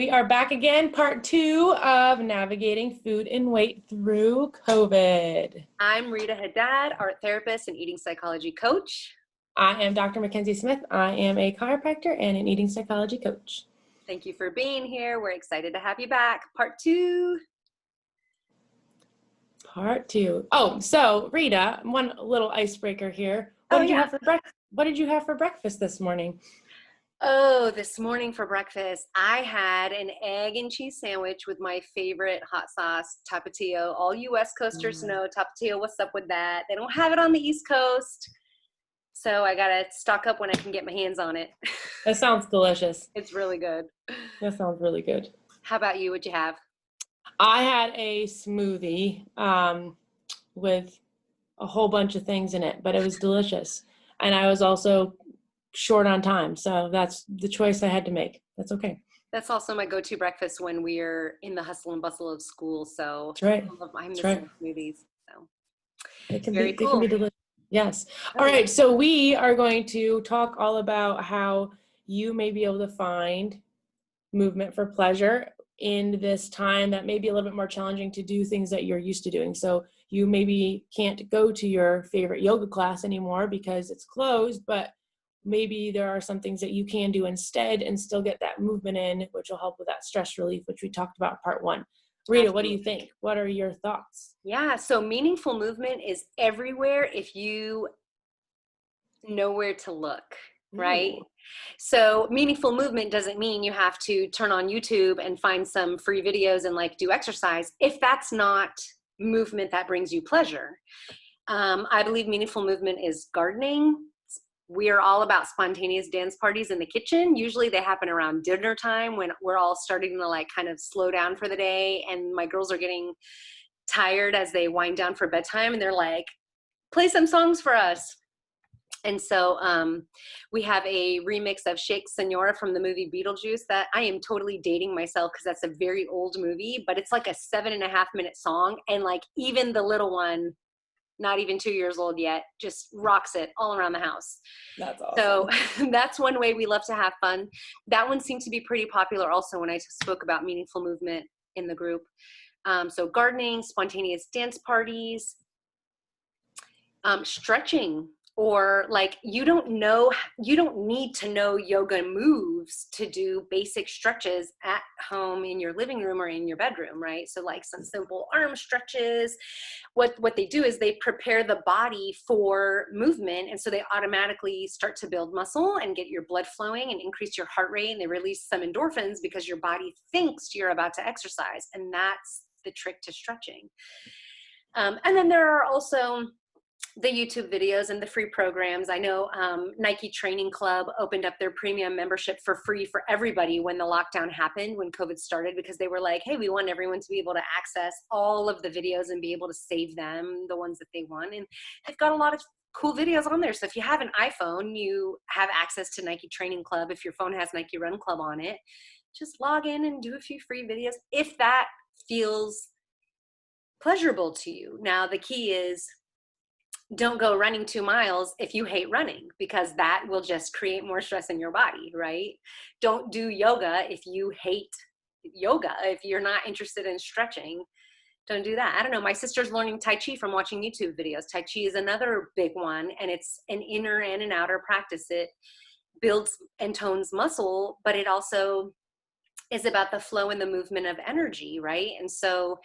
We are back again, part 2 of navigating food and weight through COVID. I'm Rita Haddad, art therapist and eating psychology coach. I am Dr. Mackenzie Smith. I am a chiropractor and an eating psychology coach. Thank you for being here. We're excited to have you back. Part 2. Part 2. Oh, so Rita, one little icebreaker here. What did you have for breakfast this morning? Oh, this morning for breakfast, I had an egg and cheese sandwich with my favorite hot sauce, Tapatio. All you West Coasters know Tapatio. What's up with that? They don't have it on the East Coast. So I got to stock up when I can get my hands on it. That sounds delicious. It's really good. That sounds really good. How about you? What'd you have? I had a smoothie with a whole bunch of things in it, but it was delicious. And I was also short on time. So that's the choice I had to make. That's okay. That's also my go-to breakfast when we're in the hustle and bustle of school. So that's right. I'm missing smoothies. So it can very be, cool. It can be delicious. Yes. All right. So we are going to talk all about how you may be able to find movement for pleasure in this time that may be a little bit more challenging to do things that you're used to doing. So you maybe can't go to your favorite yoga class anymore because it's closed, but maybe there are some things that you can do instead and still get that movement in, which will help with that stress relief, which we talked about in part 1. Rita, Absolutely. What do you think? What are your thoughts? Yeah, so meaningful movement is everywhere if you know where to look, right? Ooh. So meaningful movement doesn't mean you have to turn on YouTube and find some free videos and do exercise if that's not movement that brings you pleasure. I believe meaningful movement is gardening. We are all about spontaneous dance parties in the kitchen. Usually they happen around dinner time when we're all starting to kind of slow down for the day, and my girls are getting tired as they wind down for bedtime, and they're like, play some songs for us. And so we have a remix of Shake Senora from the movie Beetlejuice that I am totally dating myself because that's a very old movie, but it's like a 7.5-minute song. And even the little one, not even 2 years old yet, just rocks it all around the house. That's awesome. So that's one way we love to have fun. That one seemed to be pretty popular also when I spoke about meaningful movement in the group. So gardening, spontaneous dance parties, stretching, or you don't need to know yoga moves to do basic stretches at home in your living room or in your bedroom, right? So some simple arm stretches. What they do is they prepare the body for movement, and so they automatically start to build muscle and get your blood flowing and increase your heart rate, and they release some endorphins because your body thinks you're about to exercise, and that's the trick to stretching. And then there are also the YouTube videos and the free programs. I know Nike Training Club opened up their premium membership for free for everybody when the lockdown happened, when COVID started, because they were like, hey, we want everyone to be able to access all of the videos and be able to save them, the ones that they want. And they've got a lot of cool videos on there. So if you have an iPhone, you have access to Nike Training Club. If your phone has Nike Run Club on it, just log in and do a few free videos if that feels pleasurable to you. Now, the key is, don't go running 2 miles if you hate running, because that will just create more stress in your body, right? Don't do yoga if you hate yoga. If you're not interested in stretching, don't do that. I don't know. My sister's learning Tai Chi from watching YouTube videos. Tai Chi is another big one, and it's an inner and an outer practice. It builds and tones muscle, but it also is about the flow and the movement of energy, right? And so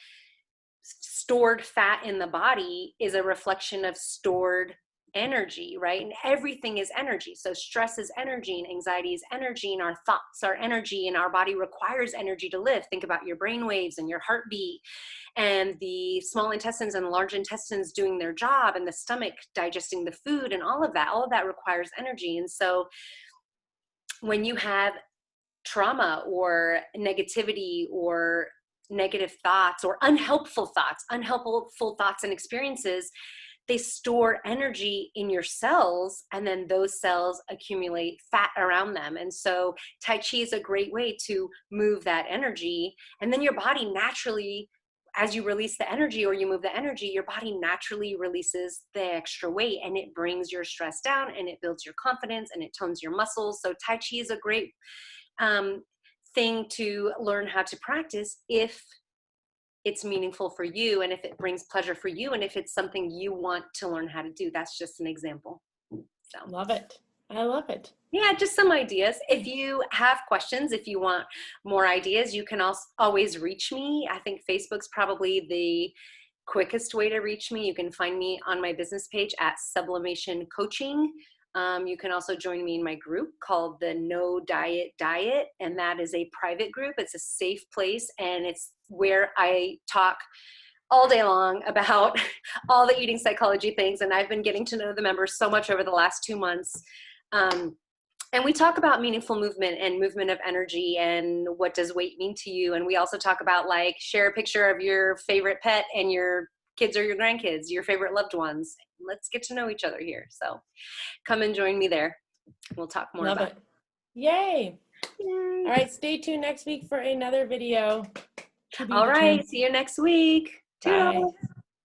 stored fat in the body is a reflection of stored energy, right? And everything is energy. So stress is energy, and anxiety is energy, and our thoughts are energy, and our body requires energy to live. Think about your brain waves and your heartbeat, and the small intestines and large intestines doing their job, and the stomach digesting the food, and all of that requires energy. And so when you have trauma or negativity or negative thoughts or unhelpful thoughts and experiences, they store energy in your cells, and then those cells accumulate fat around them. And so Tai Chi is a great way to move that energy, and then your body naturally, as you release the energy or you move the energy, your body naturally releases the extra weight, and it brings your stress down, and it builds your confidence, and it tones your muscles. So Tai Chi is a great thing to learn how to practice if it's meaningful for you and if it brings pleasure for you and if it's something you want to learn how to do. That's just an example. So Love it. I love it. yeah, just some ideas. If you have questions, if you want more ideas, you can also always reach me. I think Facebook's probably the quickest way to reach me. You can find me on my business page at Sublimation Coaching. You can also join me in my group called the No Diet Diet, and that is a private group. It's a safe place, and it's where I talk all day long about all the eating psychology things, and I've been getting to know the members so much over the last 2 months. And we talk about meaningful movement and movement of energy and what does weight mean to you. And we also talk about like share a picture of your favorite pet and your kids or your grandkids, your favorite loved ones. Let's get to know each other here. So come and join me there. We'll talk more Love about it. Yay. Yay. All right, stay tuned next week for another video. To be All right, determined. see you next week. Bye. Toodles.